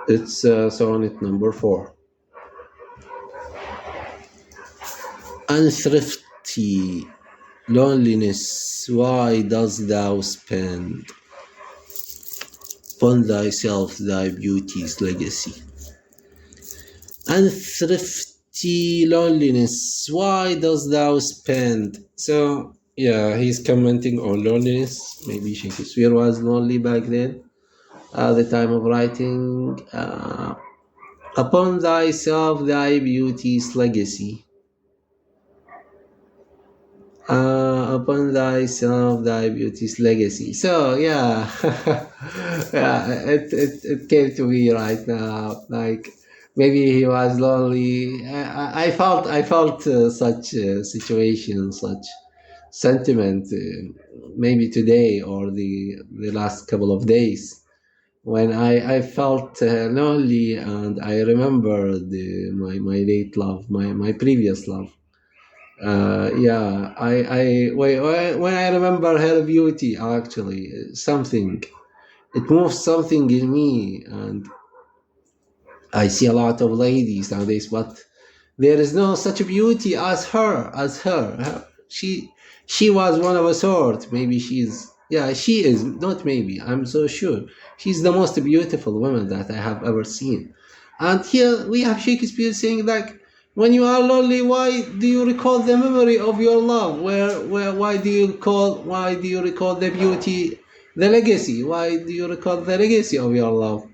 It's sonnet number 4. Unthrifty loneliness, why dost thou spend upon thyself thy beauty's legacy? Unthrifty loneliness, why dost thou spend? So, yeah, he's commenting on loneliness. Maybe Shakespeare was lonely back then, at the time of writing. Upon thyself thy beauty's legacy. Upon thyself thy beauty's legacy. So yeah, yeah, it came to me right now. Like maybe he was lonely. I felt such situation, such sentiment. Maybe today or the last couple of days when I felt lonely, and I remember my late love, my previous love. Yeah, when I remember her beauty, actually, something, it moves something in me, and I see a lot of ladies nowadays, but there is no such beauty as her. She was one of a sort. Maybe yeah, she is, not maybe, I'm so sure. She's the most beautiful woman that I have ever seen. And here we have Shakespeare saying like, when you are lonely, why do you recall the memory of your love? Why do you recall the beauty, the legacy? Why do you recall the legacy of your love?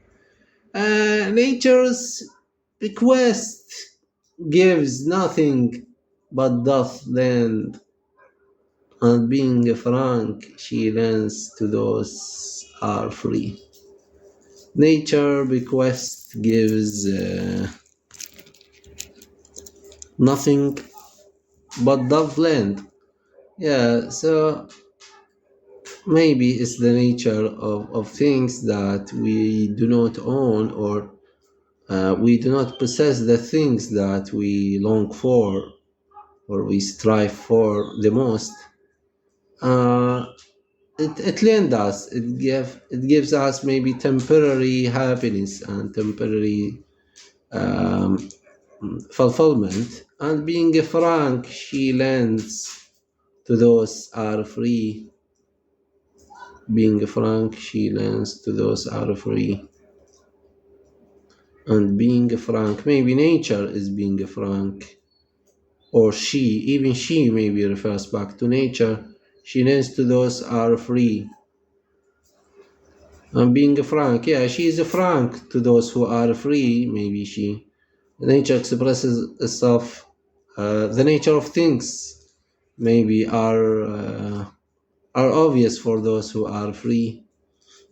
Nature's bequest gives nothing but doth lend, and being frank, she lends to those are free. Nature bequest gives nothing but doth lend. Yeah, so maybe it's the nature of things that we do not own, or we do not possess the things that we long for or we strive for the most. uh, it lends us, it gives us maybe temporary happiness and temporary um, fulfillment. And being frank, she lends to those are free. Being frank, she lends to those are free. And being frank, maybe nature is being frank, or even she maybe refers back to nature. She lends to those are free. And being frank, yeah, she is frank to those who are free. Maybe nature expresses itself. The nature of things maybe are obvious for those who are free.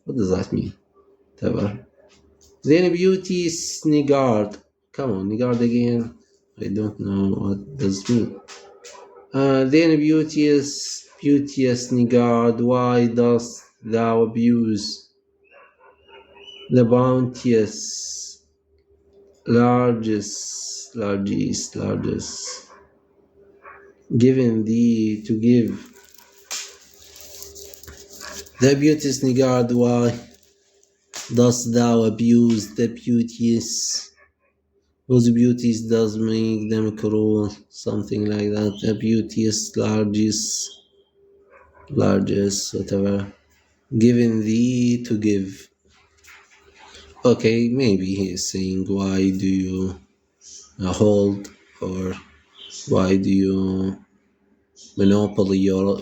What does that mean? Whatever. Then beauty is niggard. Come on, niggard again. I don't know what does mean. Then beauteous niggard, why dost thou abuse the bounteous largest, given thee to give? The beauteous niggard, why dost thou abuse the beauteous? Whose beauties does make them cruel, something like that. The beauteous largest, whatever, given thee to give. Okay, maybe he is saying, why do you hold, or why do you monopoly your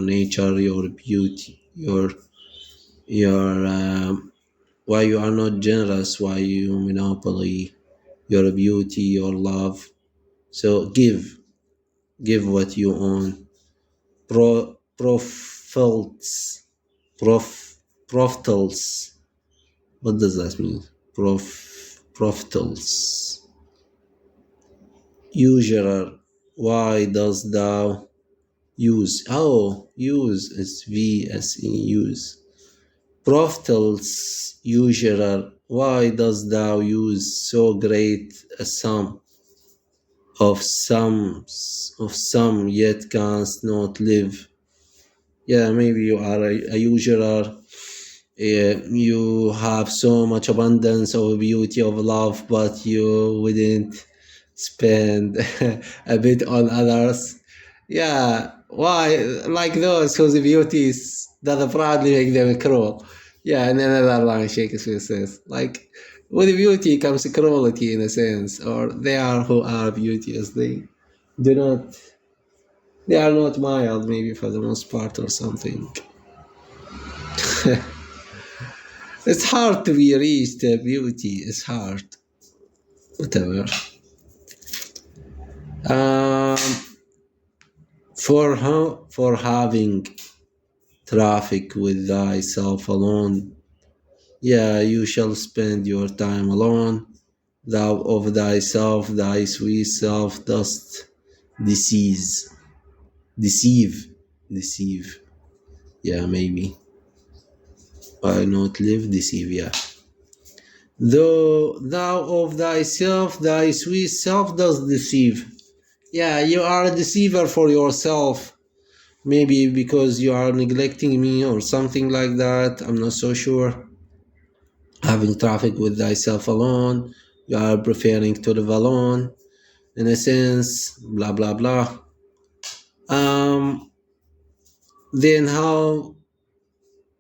nature, your beauty, your why you are not generous, why you monopoly your beauty, your love? So give what you own. Profils, profitals. What does that mean? Profitals. Usurer, why dost thou use? Oh, use is VSE, use. Profitals, usurer, why dost thou use so great a sum of some, yet canst not live? Yeah, maybe you are a usurer You have so much abundance of beauty of love, but you wouldn't spend a bit on others. Yeah, why? Like those whose beauties does proudly make them cruel. Yeah, and another line Shakespeare says, like, with beauty comes cruelty in a sense, or they are who are beauteous. Do not, they are not mild, maybe for the most part, or something. It's hard to be reached, beauty is hard. Whatever. Um, for having traffic with thyself alone, yeah, you shall spend your time alone. Thou of thyself, thy sweet self dost deceive, deceive, deceive. Yeah, maybe. Why not live deceive? Yeah. Though thou of thyself, thy sweet self dost deceive. Yeah, you are a deceiver for yourself. Maybe because you are neglecting me or something like that. I'm not so sure. Having traffic with thyself alone, you are preferring to live alone, in a sense, blah blah blah. Um, then how?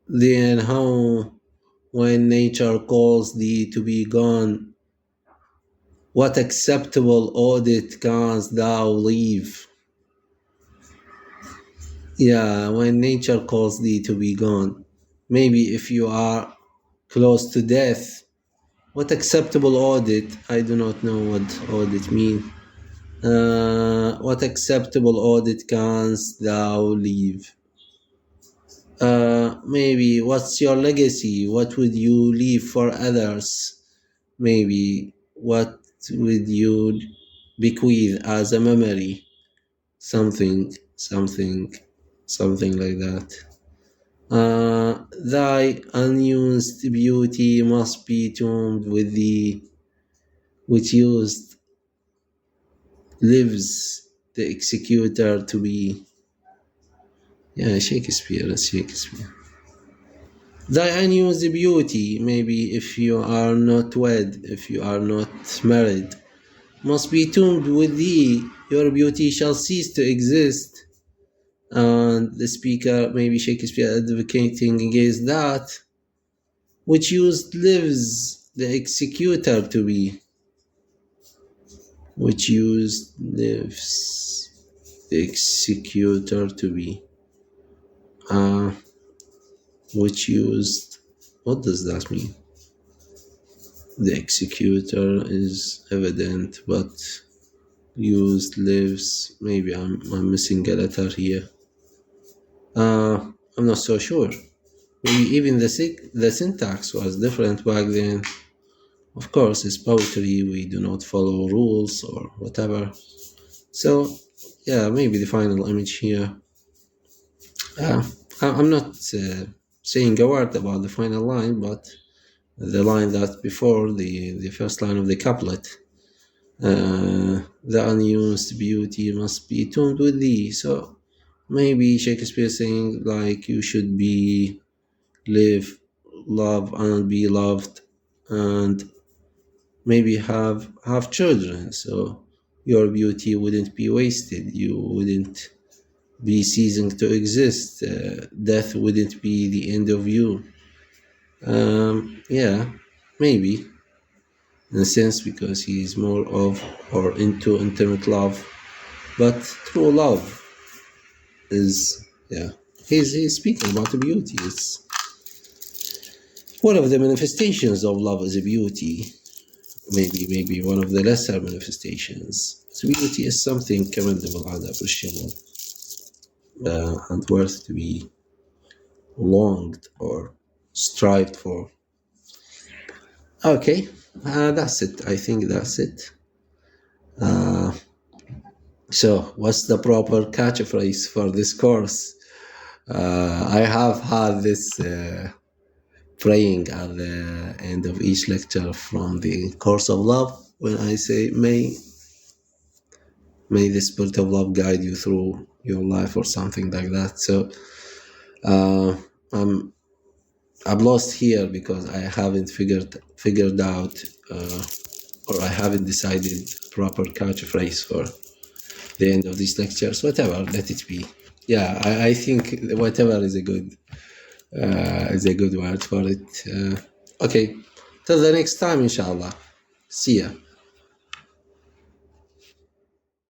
Then how? When nature calls thee to be gone, what acceptable audit canst thou leave? Yeah, when nature calls thee to be gone, maybe if you are close to death, what acceptable audit? I do not know what audit mean. What acceptable audit canst thou leave? Maybe what's your legacy? What would you leave for others? Maybe what would you bequeath as a memory? Something, something, something like that. Thy unused beauty must be tombed with thee, which used lives the executor to be. Yeah, Shakespeare, that's Shakespeare. Thy unused beauty, maybe if you are not wed, if you are not married, must be tombed with thee. Your beauty shall cease to exist. And the speaker, maybe Shakespeare, advocating against that, which used lives the executor to be, which used lives the executor to be, uh, which used, what does that mean? The executor is evident, but used lives, maybe I'm missing a letter here. I'm not so sure. Maybe even the syntax was different back then. Of course, it's poetry, we do not follow rules or whatever. So, yeah, maybe the final image here. I'm not saying a word about the final line, but the line that before the first line of the couplet, the unused beauty must be tuned with thee. So maybe Shakespeare saying like you should be live, love, and be loved, and maybe have children. So your beauty wouldn't be wasted. You wouldn't be ceasing to exist. Death wouldn't be the end of you. Yeah, maybe in a sense because he is more of or into intimate love, but true love is, yeah. He's speaking about the beauty. It's one of the manifestations of love is a beauty. Maybe one of the lesser manifestations. So beauty is something commendable and appreciable, and worth to be longed or strived for. Okay, that's it. I think that's it. So, what's the proper catchphrase for this course? I have had this praying at the end of each lecture from the course of love when I say, may the spirit of love guide you through your life or something like that. So, I'm I'm lost here because I haven't figured out, uh, or I haven't decided proper catchphrase for the end of these lectures. Whatever, let it be. Yeah, I think whatever is a good word for it. Okay, till the next time, inshallah. See ya.